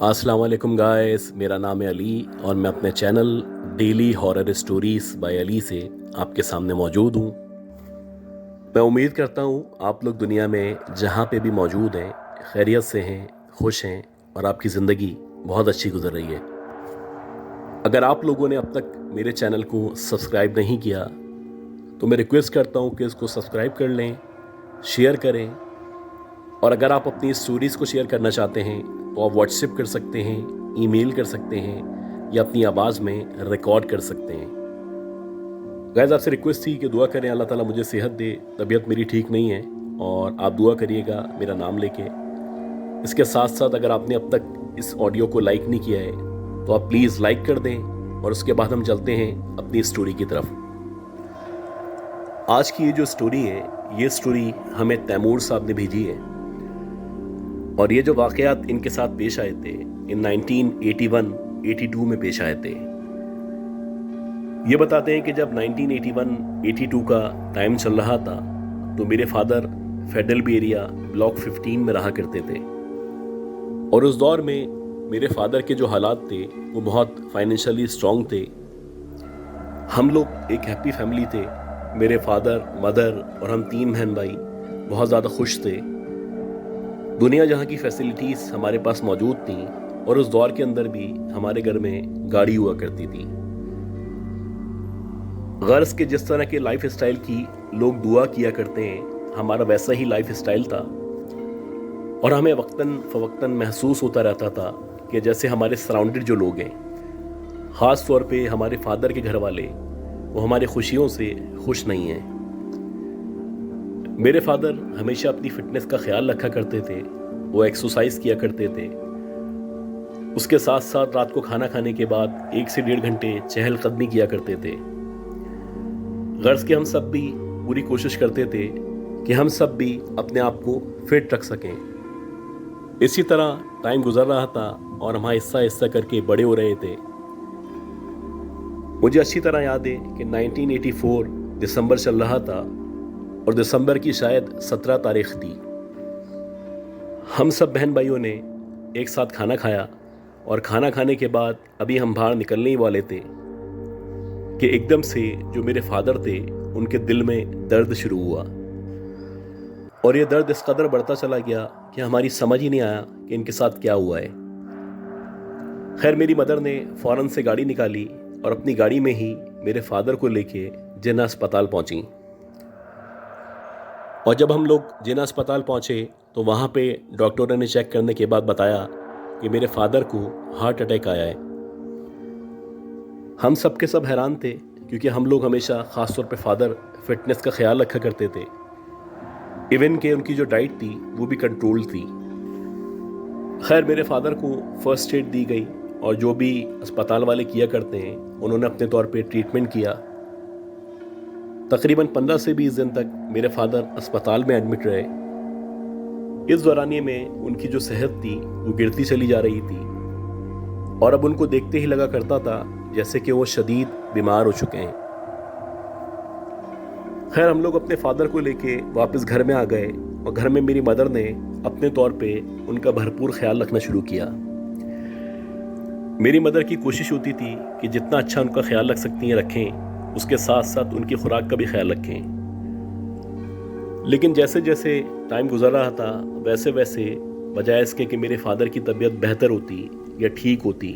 अस्सलाम वालेकुम गाइस, मेरा नाम है अली और मैं अपने channel daily horror stories bye Ali से आपके सामने मौजूद हूँ। मैं उम्मीद करता हूँ आप लोग दुनिया में जहाँ पे भी मौजूद हैं खैरियत से हैं, खुश हैं और आपकी ज़िंदगी बहुत अच्छी गुजर रही है। अगर आप लोगों ने अब तक मेरे चैनल को सब्सक्राइब नहीं किया तो मैं रिक्वेस्ट करता हूँ कि इसको सब्सक्राइब कर लें, शेयर करें और अगर आप अपनी स्टोरीज़ को शेयर करना चाहते हैं तो आप व्हाट्सएप कर सकते हैं, ईमेल कर सकते हैं या अपनी आवाज़ में रिकॉर्ड कर सकते हैं। गाइस, आपसे रिक्वेस्ट थी कि दुआ करें अल्लाह ताला मुझे सेहत दे। तबीयत मेरी ठीक नहीं है और आप दुआ करिएगा मेरा नाम लेके। इसके साथ साथ अगर आपने अब तक इस ऑडियो को लाइक नहीं किया है तो आप प्लीज़ लाइक कर दें और उसके बाद हम चलते हैं अपनी स्टोरी की तरफ। आज की ये जो स्टोरी है, ये स्टोरी हमें तैमूर साहब ने भेजी है और ये जो वाक़यात इनके साथ पेश आए थे इन 1981-82 में पेश आए थे। ये बताते हैं कि जब 1981-82 का टाइम चल रहा था तो मेरे father federal B area block 15 में रहा करते थे और उस दौर में मेरे फादर के जो हालात थे वो बहुत फाइनेंशियली स्ट्रॉन्ग थे। हम लोग एक हैप्पी फैमिली थे। मेरे फादर, मदर और हम 3 बहन भाई बहुत ज़्यादा खुश थे। दुनिया जहाँ की फैसिलिटीज़ हमारे पास मौजूद थी और उस दौर के अंदर भी हमारे घर में गाड़ी हुआ करती थी। गर्ज के जिस तरह के लाइफ स्टाइल की लोग दुआ किया करते हैं, हमारा वैसा ही लाइफ स्टाइल था और हमें वक्तन फ़वक्तन महसूस होता रहता था कि जैसे हमारे सराउंडेड जो लोग हैं, ख़ास तौर पे हमारे फादर के घर वाले, वो हमारी खुशियों से खुश नहीं हैं। मेरे फादर हमेशा अपनी फ़िटनेस का ख्याल रखा करते थे। वो एक्सरसाइज किया करते थे। उसके साथ साथ रात को खाना खाने के बाद 1 से 1.5 घंटे चहलकदमी किया करते थे। गर्ज के हम सब भी पूरी कोशिश करते थे कि हम सब भी अपने आप को फिट रख सकें। इसी तरह टाइम गुजर रहा था और हम हिस्सा हिस्सा करके बड़े हो रहे थे। मुझे अच्छी तरह याद है कि 1984 दिसंबर चल रहा था और दिसंबर की शायद 17 तारीख थी। हम सब बहन भाइयों ने एक साथ खाना खाया और खाना खाने के बाद अभी हम बाहर निकलने ही वाले थे कि एकदम से जो मेरे फादर थे उनके दिल में दर्द शुरू हुआ और ये दर्द इस कदर बढ़ता चला गया कि हमारी समझ ही नहीं आया कि इनके साथ क्या हुआ है। खैर, मेरी मदर ने फ़ौरन से गाड़ी निकाली और अपनी गाड़ी में ही मेरे फादर को लेके जिन्ना अस्पताल पहुंची। और जब हम लोग जिन्ना अस्पताल पहुंचे तो वहाँ पे डॉक्टरों ने चेक करने के बाद बताया कि मेरे फादर को हार्ट अटैक आया है। हम सब के सब हैरान थे क्योंकि हम लोग हमेशा ख़ास तौर पे फादर फिटनेस का ख्याल रखा करते थे। इवन के उनकी जो डाइट थी वो भी कंट्रोल थी। खैर, मेरे फादर को फर्स्ट एड दी गई और जो भी अस्पताल वाले किया करते हैं उन्होंने अपने तौर पे ट्रीटमेंट किया। तकरीबन 15 से 20 दिन तक मेरे फादर अस्पताल में एडमिट रहे। इस दौरानिए में उनकी जो सेहत थी वो गिरती चली जा रही थी और अब उनको देखते ही लगा करता था जैसे कि वो शदीद बीमार हो चुके हैं। खैर, हम लोग अपने फादर को लेके वापस घर में आ गए और घर में मेरी मदर ने अपने तौर पे उनका भरपूर ख्याल रखना शुरू किया। मेरी मदर की कोशिश होती थी कि जितना अच्छा उनका ख्याल रख सकती हैं रखें, उसके साथ साथ उनकी खुराक का भी ख्याल रखें। लेकिन जैसे जैसे टाइम गुजर रहा था वैसे वैसे बजाय इसके कि मेरे फादर की तबीयत बेहतर होती या ठीक होती,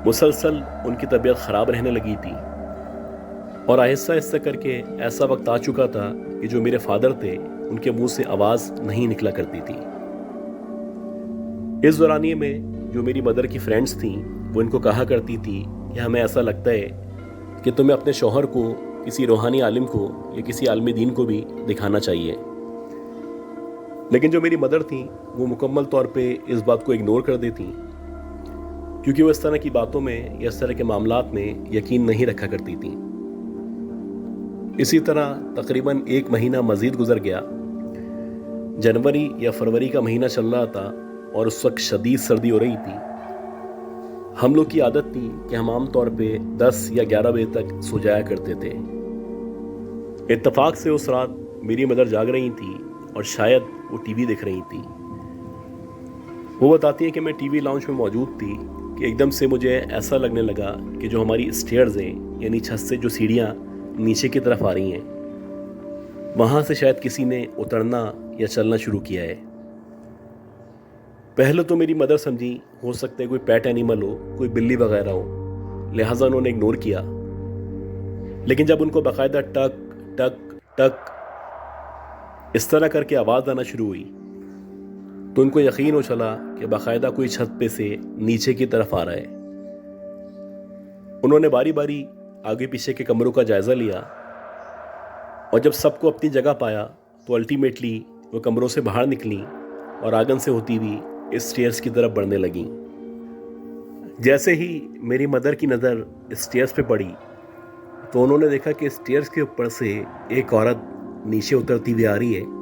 मुसलसल उनकी तबीयत ख़राब रहने लगी थी और आहिस्ता आहिस्ता करके ऐसा वक्त आ चुका था कि जो मेरे फादर थे उनके मुंह से आवाज़ नहीं निकला करती थी। इस दौरानिए में जो मेरी मदर की फ्रेंड्स थीं वो इनको कहा करती थी कि हमें ऐसा लगता है कि तुम्हें अपने शौहर को किसी रूहानी आलिम को या किसी आलिम दीन को भी दिखाना चाहिए। लेकिन जो मेरी मदर थी वो मुकम्मल तौर पे इस बात को इग्नोर कर देती क्योंकि वो इस तरह की बातों में या इस तरह के मामलात में यकीन नहीं रखा करती थी। इसी तरह तकरीबन 1 महीना मज़ीद गुजर गया। जनवरी या फरवरी का महीना चल रहा था और उस वक्त शदीद सर्दी हो रही थी। हम लोग की आदत थी कि हम आम तौर पे 10 या 11 बजे तक सो जाया करते थे। इत्तेफाक से उस रात मेरी मदर जाग रही थी और शायद वो टीवी देख रही थी। वो बताती हैं कि मैं टीवी लाउंज में मौजूद थी कि एकदम से मुझे ऐसा लगने लगा कि जो हमारी स्टेयर्स हैं, यानी छत से जो सीढ़ियाँ नीचे की तरफ आ रही हैं, वहाँ से शायद किसी ने उतरना या चलना शुरू किया है। पहले तो मेरी मदर समझी हो सकता है कोई पेट एनिमल हो, कोई बिल्ली वगैरह हो, लिहाजा उन्होंने इग्नोर किया। लेकिन जब उनको बाकायदा टक टक टक इस तरह करके आवाज़ आना शुरू हुई तो उनको यकीन हो चला कि बाकायदा कोई छत पे से नीचे की तरफ आ रहा है। उन्होंने बारी बारी आगे पीछे के कमरों का जायज़ा लिया और जब सबको अपनी जगह पाया तो अल्टीमेटली वो कमरों से बाहर निकली और आंगन से होती हुई इस स्टेयर्स की तरफ बढ़ने लगी। जैसे ही मेरी मदर की नज़र स्टेयर्स पे पड़ी तो उन्होंने देखा कि स्टेयर्स के ऊपर से एक औरत नीचे उतरती हुई आ रही है।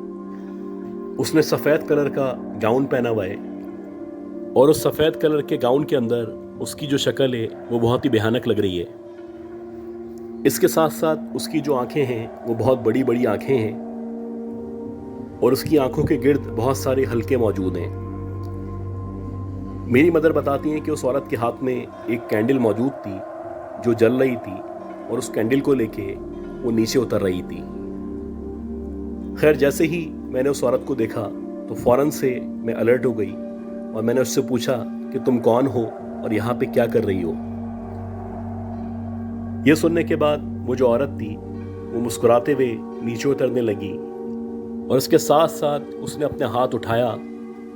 उसने सफ़ेद कलर का गाउन पहना हुआ है और उस सफ़ेद कलर के गाउन के अंदर उसकी जो शक्ल है वो बहुत ही भयानक लग रही है। इसके साथ साथ उसकी जो आंखें हैं वो बहुत बड़ी बड़ी आंखें हैं और उसकी आंखों के गिर्द बहुत सारे हल्के मौजूद हैं। मेरी मदर बताती हैं कि उस औरत के हाथ में एक कैंडल मौजूद थी जो जल रही थी और उस कैंडल को लेके वो नीचे उतर रही थी। खैर, जैसे ही मैंने उस औरत को देखा तो फ़ौरन से मैं अलर्ट हो गई और मैंने उससे पूछा कि तुम कौन हो और यहाँ पे क्या कर रही हो। यह सुनने के बाद वो जो औरत थी वो मुस्कुराते हुए नीचे उतरने लगी और उसके साथ साथ उसने अपने हाथ उठाया।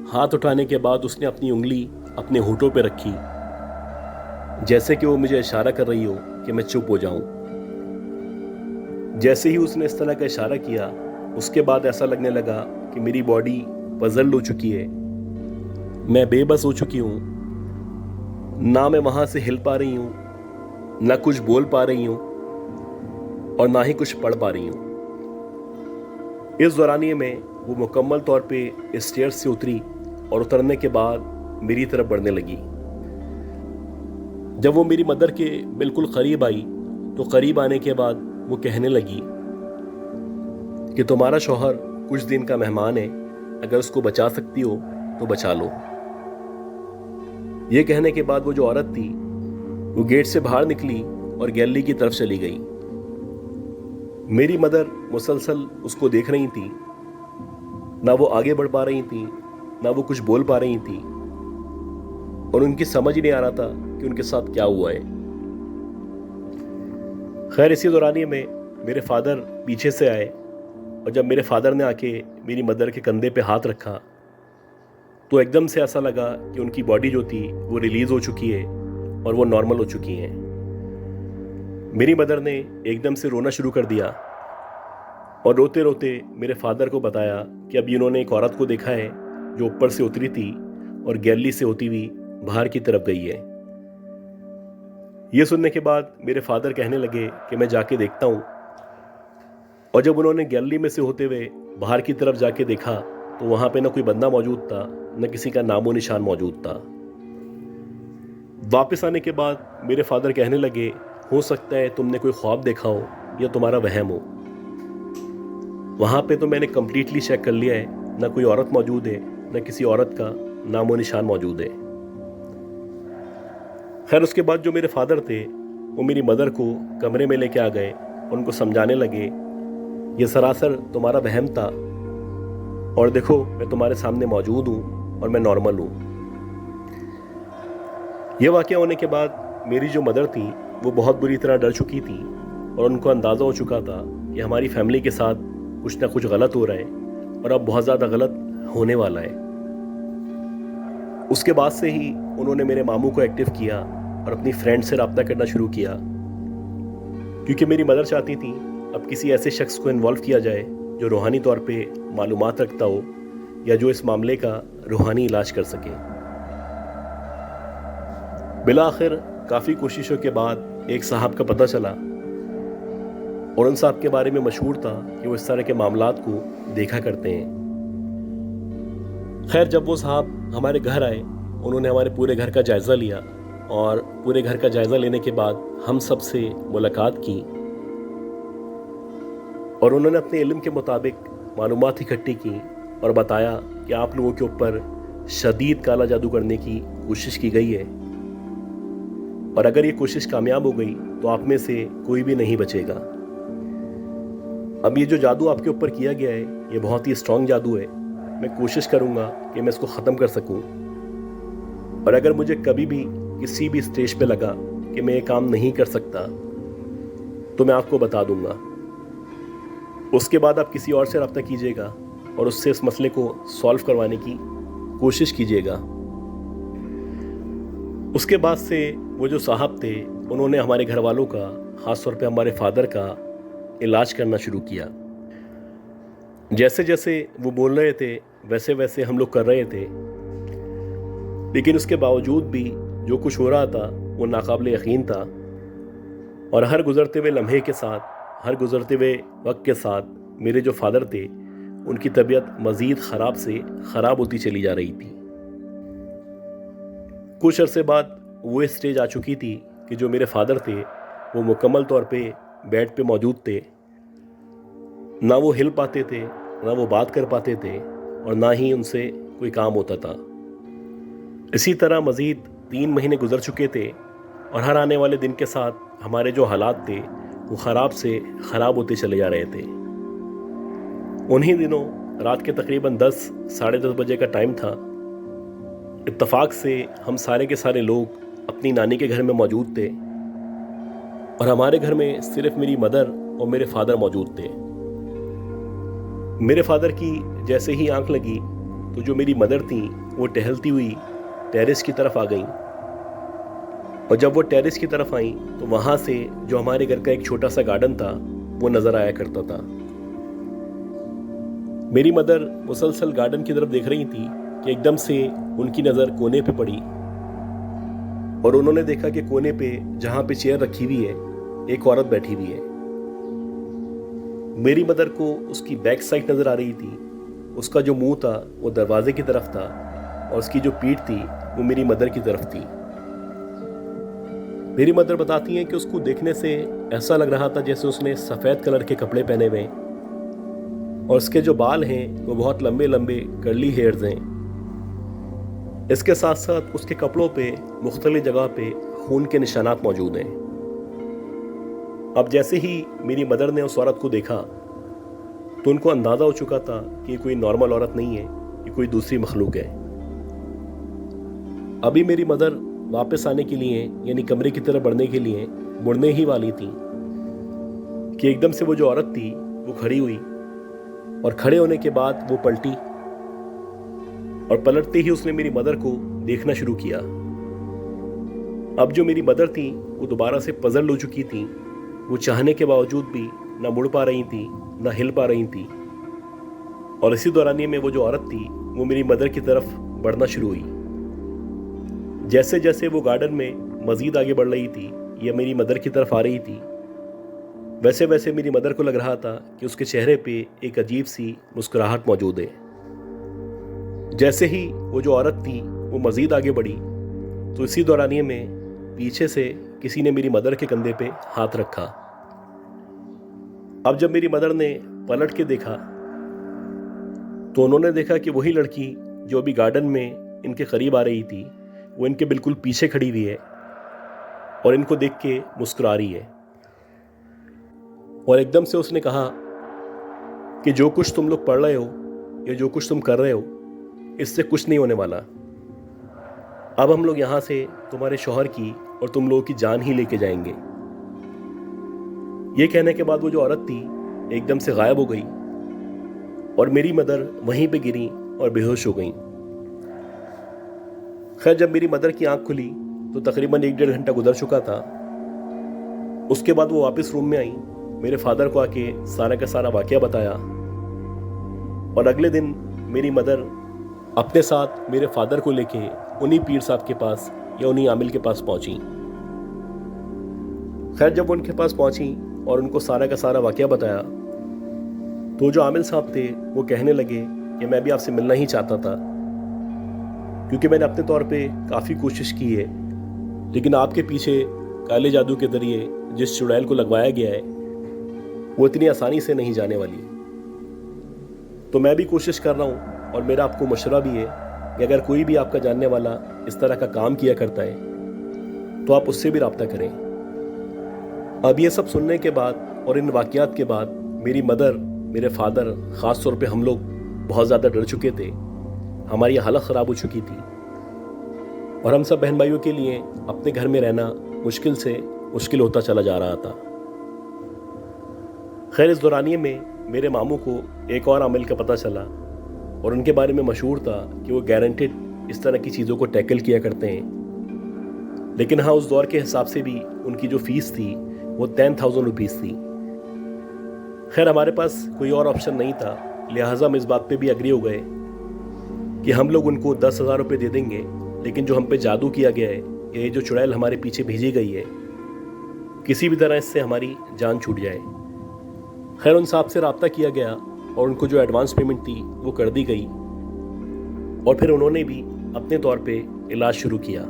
हाथ उठाने के बाद उसने अपनी उंगली अपने होठों पे रखी, जैसे कि वो मुझे इशारा कर रही हो कि मैं चुप हो जाऊं। जैसे ही उसने इस तरह का इशारा किया उसके बाद ऐसा लगने लगा कि मेरी बॉडी पजल हो चुकी है, मैं बेबस हो चुकी हूँ। ना मैं वहाँ से हिल पा रही हूँ, ना कुछ बोल पा रही हूँ और ना ही कुछ पढ़ पा रही हूँ। इस दौरानिए में वो मुकम्मल तौर पे स्टेयर्स से उतरी और उतरने के बाद मेरी तरफ बढ़ने लगी। जब वो मेरी मदर के बिल्कुल करीब आई तो करीब आने के बाद वो कहने लगी कि तुम्हारा शौहर कुछ दिन का मेहमान है, अगर उसको बचा सकती हो तो बचा लो। ये कहने के बाद वो जो औरत थी वो गेट से बाहर निकली और गैलरी की तरफ चली गई। मेरी मदर मुसलसल उसको देख रही थी, ना वो आगे बढ़ पा रही थी ना वो कुछ बोल पा रही थी और उनकी समझ ही नहीं आ रहा था कि उनके साथ क्या हुआ है। खैर, इसी दौरानिए में मेरे फादर पीछे से आए और जब मेरे फादर ने आके मेरी मदर के कंधे पे हाथ रखा तो एकदम से ऐसा लगा कि उनकी बॉडी जो थी वो रिलीज़ हो चुकी है और वो नॉर्मल हो चुकी हैं। मेरी मदर ने एकदम से रोना शुरू कर दिया और रोते रोते मेरे फादर को बताया कि अभी उन्होंने एक औरत को देखा है जो ऊपर से उतरी थी और गैलरी से होती हुई बाहर की तरफ गई है। यह सुनने के बाद मेरे फादर कहने लगे कि मैं जाके देखता हूँ और जब उन्होंने गैलरी में से होते हुए बाहर की तरफ जाके देखा तो वहाँ पे ना कोई बंदा मौजूद था, न किसी का नामो निशान मौजूद था। वापस आने के बाद मेरे फादर कहने लगे, हो सकता है तुमने कोई ख्वाब देखा हो या तुम्हारा वहम हो। वहाँ पे तो मैंने कम्प्लीटली चेक कर लिया है, न कोई औरत मौजूद है न किसी औरत का नामो निशान मौजूद है। खैर, उसके बाद जो मेरे फादर थे वो मेरी मदर को कमरे में लेके आ गए, उनको समझाने लगे ये सरासर तुम्हारा वहम था और देखो मैं तुम्हारे सामने मौजूद हूँ और मैं नॉर्मल हूँ। यह वाक़या होने के बाद मेरी जो मदर थी वो बहुत बुरी तरह डर चुकी थी और उनको अंदाज़ा हो चुका था कि हमारी फैमिली के साथ कुछ ना कुछ गलत हो रहा है और अब बहुत ज़्यादा गलत होने वाला है। उसके बाद से ही उन्होंने मेरे मामू को एक्टिव किया और अपनी फ्रेंड से रब्ता करना शुरू किया, क्योंकि मेरी मदर चाहती थी अब किसी ऐसे शख्स को इन्वॉल्व किया जाए जो रूहानी तौर पे मालूमात रखता हो या जो इस मामले का रूहानी इलाज कर सके। बिला आखिर काफ़ी कोशिशों के बाद एक साहब का पता चला और उन साहब के बारे में मशहूर था कि वो इस तरह के मामलात को देखा करते हैं। खैर, जब वो साहब हमारे घर आए उन्होंने हमारे पूरे घर का जायज़ा लिया और पूरे घर का जायज़ा लेने के बाद हम सब से मुलाकात की और उन्होंने अपने इल्म के मुताबिक मालूमात इकट्ठी की और बताया कि आप लोगों के ऊपर शदीद काला जादू करने की कोशिश की गई है, और अगर ये कोशिश कामयाब हो गई तो आप में से कोई भी नहीं बचेगा। अब ये जो जादू आपके ऊपर किया गया है, ये बहुत ही स्ट्रांग जादू है। मैं कोशिश करूँगा कि मैं इसको ख़त्म कर सकूँ, और अगर मुझे कभी भी किसी भी स्टेज पे लगा कि मैं ये काम नहीं कर सकता तो मैं आपको बता दूंगा। उसके बाद आप किसी और से रब्ता कीजिएगा और उससे इस मसले को सॉल्व करवाने की कोशिश कीजिएगा। उसके बाद से वो जो साहब थे, उन्होंने हमारे घर वालों का, ख़ास तौर पे हमारे फादर का इलाज करना शुरू किया। जैसे जैसे वो बोल रहे थे वैसे वैसे हम लोग कर रहे थे, लेकिन उसके बावजूद भी जो कुछ हो रहा था वो नाकाबिल यकीन था। और हर गुज़रते हुए लम्हे के साथ, हर गुज़रते हुए वक्त के साथ मेरे जो फादर थे, उनकी तबीयत मज़ीद ख़राब से ख़राब होती चली जा रही थी। कुछ अरसे बाद वो स्टेज आ चुकी थी कि जो मेरे फादर थे वो मुकम्मल तौर पे बेड पे मौजूद थे। ना वो हिल पाते थे, ना वो बात कर पाते थे, और ना ही उनसे कोई काम होता था। इसी तरह मज़ीद 3 महीने गुजर चुके थे, और हर आने वाले दिन के साथ हमारे जो हालात थे वो ख़राब से ख़राब होते चले जा रहे थे। उन्हीं दिनों रात के तकरीबन 10 साढ़े 10 बजे का टाइम था। इत्तफाक से हम सारे के सारे लोग अपनी नानी के घर में मौजूद थे, और हमारे घर में सिर्फ मेरी मदर और मेरे फादर मौजूद थे। मेरे फादर की जैसे ही आंख लगी तो जो मेरी मदर थी वो टहलती हुई टेरेस की तरफ आ गईं, और जब वो टेरेस की तरफ आई तो वहाँ से जो हमारे घर का एक छोटा सा गार्डन था वो नज़र आया करता था। मेरी मदर मुसलसल गार्डन की तरफ देख रही थी कि एकदम से उनकी नज़र कोने पे पड़ी, और उन्होंने देखा कि कोने पे जहाँ पे चेयर रखी हुई है एक औरत बैठी हुई है। मेरी मदर को उसकी बैक साइड नज़र आ रही थी। उसका जो मुंह था वो दरवाजे की तरफ था, और उसकी जो पीठ थी वो मेरी मदर की तरफ थी। मेरी मदर बताती हैं कि उसको देखने से ऐसा लग रहा था जैसे उसने सफ़ेद कलर के कपड़े पहने हुए, और उसके जो बाल हैं वो बहुत लंबे लंबे कर्ली हेयर्स हैं। इसके साथ साथ उसके कपड़ों पे मुख्तलिफ जगह पे खून के निशानात मौजूद हैं। अब जैसे ही मेरी मदर ने उस औरत को देखा तो उनको अंदाज़ा हो चुका था कि कोई नॉर्मल औरत नहीं है, ये कोई दूसरी मखलूक है। अभी मेरी मदर वापस आने के लिए, यानी कमरे की तरफ बढ़ने के लिए मुड़ने ही वाली थी कि एकदम से वो जो औरत थी वो खड़ी हुई, और खड़े होने के बाद वो पलटी, और पलटते ही उसने मेरी मदर को देखना शुरू किया। अब जो मेरी मदर थी वो दोबारा से पजल हो चुकी थी। वो चाहने के बावजूद भी ना मुड़ पा रही थी, ना हिल पा रही थी, और इसी दौरानिए में वो जो औरत थी वो मेरी मदर की तरफ बढ़ना शुरू हुई। जैसे जैसे वो गार्डन में मज़ीद आगे बढ़ रही थी या मेरी मदर की तरफ आ रही थी, वैसे वैसे मेरी मदर को लग रहा था कि उसके चेहरे पे एक अजीब सी मुस्कुराहट मौजूद है। जैसे ही वो जो औरत थी वो मज़ीद आगे बढ़ी तो इसी दौरानिए में पीछे से किसी ने मेरी मदर के कंधे पे हाथ रखा। अब जब मेरी मदर ने पलट के देखा तो उन्होंने देखा कि वही लड़की जो अभी गार्डन में इनके करीब आ रही थी वो इनके बिल्कुल पीछे खड़ी हुई है और इनको देख के मुस्कुरा रही है। और एकदम से उसने कहा कि जो कुछ तुम लोग पढ़ रहे हो या जो कुछ तुम कर रहे हो इससे कुछ नहीं होने वाला। अब हम लोग यहाँ से तुम्हारे शौहर की और तुम लोगों की जान ही लेके जाएंगे। ये कहने के बाद वो जो औरत थी एकदम से गायब हो गई और मेरी मदर वहीं पे गिरी और बेहोश हो गई। खैर, जब मेरी मदर की आंख खुली तो तकरीबन 1-1.5 घंटा गुजर चुका था। उसके बाद वो वापस रूम में आई, मेरे फादर को आके सारा का सारा वाकया बताया, और अगले दिन मेरी मदर अपने साथ मेरे फादर को लेके उन्हीं पीर साहब के पास या उन्हीं आमिल के पास पहुंची। खैर, जब वो उनके पास पहुंची और उनको सारा का सारा वाकया बताया तो जो आमिल साहब थे वो कहने लगे कि मैं भी आपसे मिलना ही चाहता था, क्योंकि मैंने अपने तौर पे काफ़ी कोशिश की है, लेकिन आपके पीछे काले जादू के ज़रिए जिस चुड़ैल को लगवाया गया है वो इतनी आसानी से नहीं जाने वाली। तो मैं भी कोशिश कर रहा हूँ और मेरा आपको मशवरा भी है कि अगर कोई भी आपका जानने वाला इस तरह का काम किया करता है तो आप उससे भी रब्ता करें। अब ये सब सुनने के बाद और इन वाक़यात के बाद मेरी मदर, मेरे फादर, ख़ास तौर पे हम लोग बहुत ज़्यादा डर चुके थे। हमारी हालत ख़राब हो चुकी थी और हम सब बहन भाइयों के लिए अपने घर में रहना मुश्किल से मुश्किल होता चला जा रहा था। खैर, इस दौरानिए में मेरे मामू को एक और अमल का पता चला और उनके बारे में मशहूर था कि वो गारंटेड इस तरह की चीज़ों को टैकल किया करते हैं। लेकिन हाँ, उस दौर के हिसाब से भी उनकी जो फ़ीस थी वो 10,000 रुपीज़ थी। खैर, हमारे पास कोई और ऑप्शन नहीं था, लिहाजा हम इस बात पे भी एग्री हो गए कि हम लोग उनको 10,000 रुपये दे देंगे, लेकिन जो हम पे जादू किया गया है, ये जो चुड़ैल हमारे पीछे भेजी गई है, किसी भी तरह इससे हमारी जान छूट जाए। खैर, उन साहब से रब्ता किया गया और उनको जो एडवांस पेमेंट थी वो कर दी गई और फिर उन्होंने भी अपने तौर पे इलाज शुरू किया।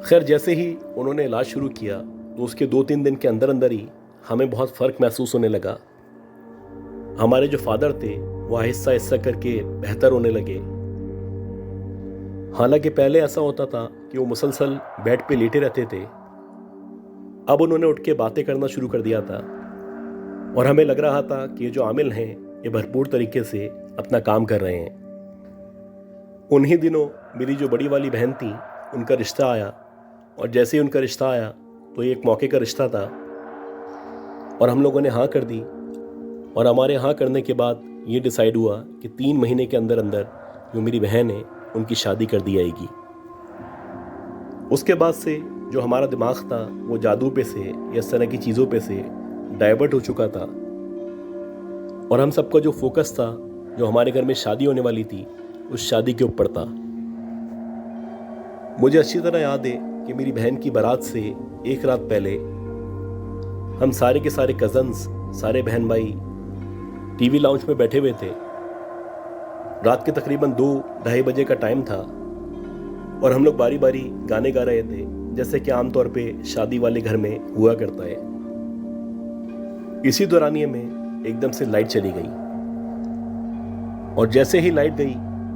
खैर, जैसे ही उन्होंने इलाज शुरू किया तो उसके 2-3 दिन के अंदर अंदर ही हमें बहुत फ़र्क महसूस होने लगा। हमारे जो फादर थे वो आहिस्ता आहिस्ता करके बेहतर होने लगे। हालांकि पहले ऐसा होता था कि वो मुसलसल बेड पे लेटे रहते थे, अब उन्होंने उठ के बातें करना शुरू कर दिया था और हमें लग रहा था कि ये जो आमिल हैं ये भरपूर तरीके से अपना काम कर रहे हैं। उन्हीं दिनों मेरी जो बड़ी वाली बहन थी उनका रिश्ता आया और जैसे ही उनका रिश्ता आया तो ये एक मौके का रिश्ता था और हम लोगों ने हाँ कर दी। और हमारे हाँ करने के बाद ये डिसाइड हुआ कि 3 महीने के अंदर अंदर जो मेरी बहन है उनकी शादी कर दी जाएगी। उसके बाद से जो हमारा दिमाग था वो जादू पे से या इस तरह की चीज़ों पे से डाइवर्ट हो चुका था और हम सबका जो फोकस था, जो हमारे घर में शादी होने वाली थी, उस शादी के ऊपर था। मुझे अच्छी तरह याद है कि मेरी बहन की बारात से एक रात पहले हम सारे के सारे कज़न्स, सारे बहन भाई टीवी लाउंज में बैठे हुए थे। रात के तकरीबन 2-2:30 बजे का टाइम था और हम लोग बारी बारी गाने गा रहे थे, जैसे कि आमतौर पे शादी वाले घर में हुआ करता है। इसी दौरानिए में एकदम से लाइट चली गई और जैसे ही लाइट गई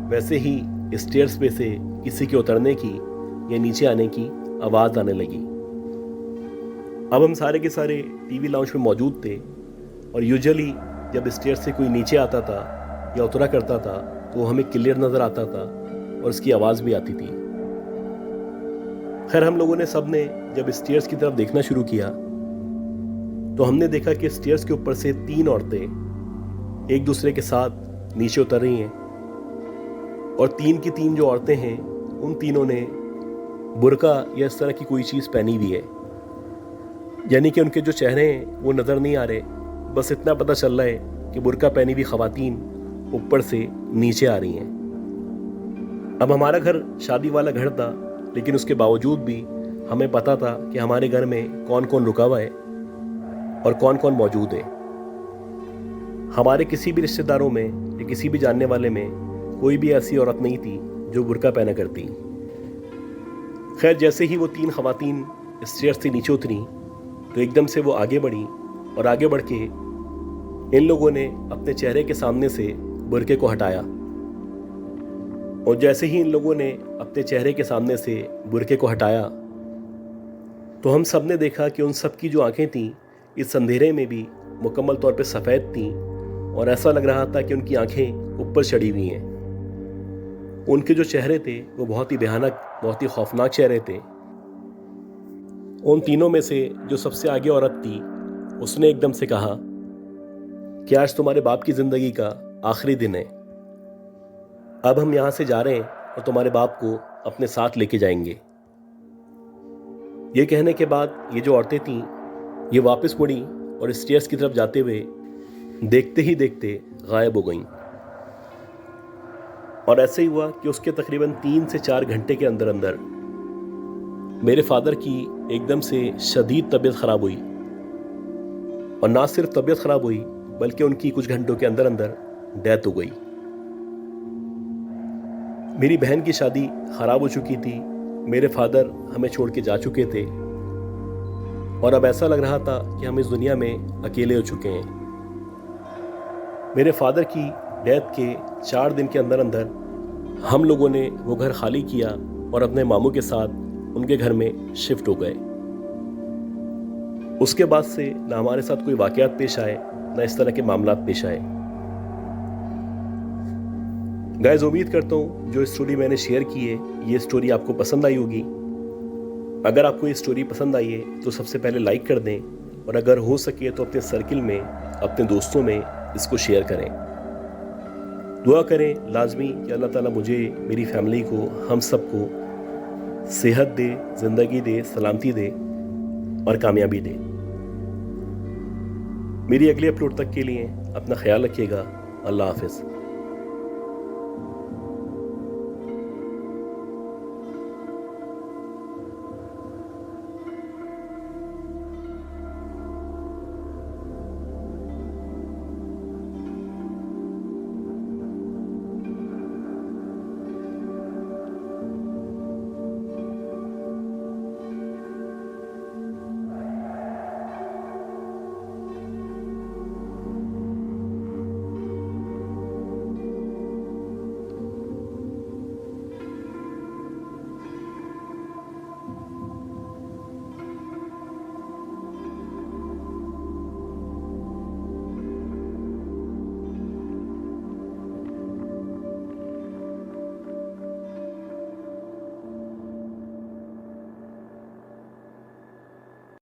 वैसे ही स्टेयर्स पे से किसी के उतरने की या नीचे आने की आवाज़ आने लगी। अब हम सारे के सारे टीवी लाउंज में मौजूद थे और यूजुअली जब स्टेयर से कोई नीचे आता था या उतरा करता था तो हमें क्लियर नज़र आता था और उसकी आवाज़ भी आती थी। खैर, हम लोगों ने सब ने जब स्टेयर्स की तरफ देखना शुरू किया तो हमने देखा कि स्टेयर्स के ऊपर से 3 औरतें एक दूसरे के साथ नीचे उतर रही हैं और 3 की 3 जो औरतें हैं उन तीनों ने बुर्का या इस तरह की कोई चीज़ पहनी हुई है, यानी कि उनके जो चेहरे हैं वो नज़र नहीं आ रहे, बस इतना पता चल रहा है कि बुर्का पहनी हुई ख़वातीन ऊपर से नीचे आ रही हैं। अब हमारा घर शादी वाला घर था, लेकिन उसके बावजूद भी हमें पता था कि हमारे घर में कौन कौन रुका हुआ है और कौन कौन मौजूद है। हमारे किसी भी रिश्तेदारों में या किसी भी जानने वाले में कोई भी ऐसी औरत नहीं थी जो बुर्का पहना करती। खैर, जैसे ही वो 3 ख़वातीन स्टेयर्स से नीचे उतरी तो एकदम से वो आगे बढ़ी और आगे बढ़ के इन लोगों ने अपने चेहरे के सामने से बुर्के को हटाया और जैसे ही इन लोगों ने अपने चेहरे के सामने से बुर्के को हटाया तो हम सब ने देखा कि उन सब की जो आंखें थीं इस अंधेरे में भी मुकम्मल तौर पे सफ़ेद थीं और ऐसा लग रहा था कि उनकी आंखें ऊपर चढ़ी हुई हैं। उनके जो चेहरे थे वो बहुत ही भयानक, बहुत ही खौफनाक चेहरे थे। उन तीनों में से जो सबसे आगे औरत थी उसने एकदम से कहा कि आज तुम्हारे बाप की ज़िंदगी का आखिरी दिन है, अब हम यहाँ से जा रहे हैं और तुम्हारे बाप को अपने साथ लेके जाएंगे। ये कहने के बाद ये जो औरतें थीं ये वापस मुड़ी और स्टेयर्स की तरफ जाते हुए देखते ही देखते गायब हो गईं। और ऐसे ही हुआ कि उसके तकरीबन 3 से 4 घंटे के अंदर अंदर मेरे फादर की एकदम से शदीद तबीयत ख़राब हुई और ना सिर्फ तबीयत ख़राब हुई बल्कि उनकी कुछ घंटों के अंदर अंदर डेथ हो गई। मेरी बहन की शादी ख़राब हो चुकी थी, मेरे फादर हमें छोड़ के जा चुके थे और अब ऐसा लग रहा था कि हम इस दुनिया में अकेले हो चुके हैं। मेरे फादर की डेथ के 4 दिन के अंदर अंदर हम लोगों ने वो घर खाली किया और अपने मामू के साथ उनके घर में शिफ्ट हो गए। उसके बाद से ना हमारे साथ कोई वाकयात पेश आए, ना इस तरह के मामलात पेश आए। गाइस, उम्मीद करता हूँ जो स्टोरी मैंने शेयर की है ये स्टोरी आपको पसंद आई होगी। अगर आपको ये स्टोरी पसंद आई है तो सबसे पहले लाइक कर दें, और अगर हो सके तो अपने सर्किल में, अपने दोस्तों में इसको शेयर करें। दुआ करें लाजमी कि अल्लाह ताला मुझे, मेरी फैमिली को, हम सबको सेहत दे, ज़िंदगी दे, सलामती दे और कामयाबी दे। मेरी अगले अपलोड तक के लिए अपना ख्याल रखिएगा। अल्लाह हाफ़िज़।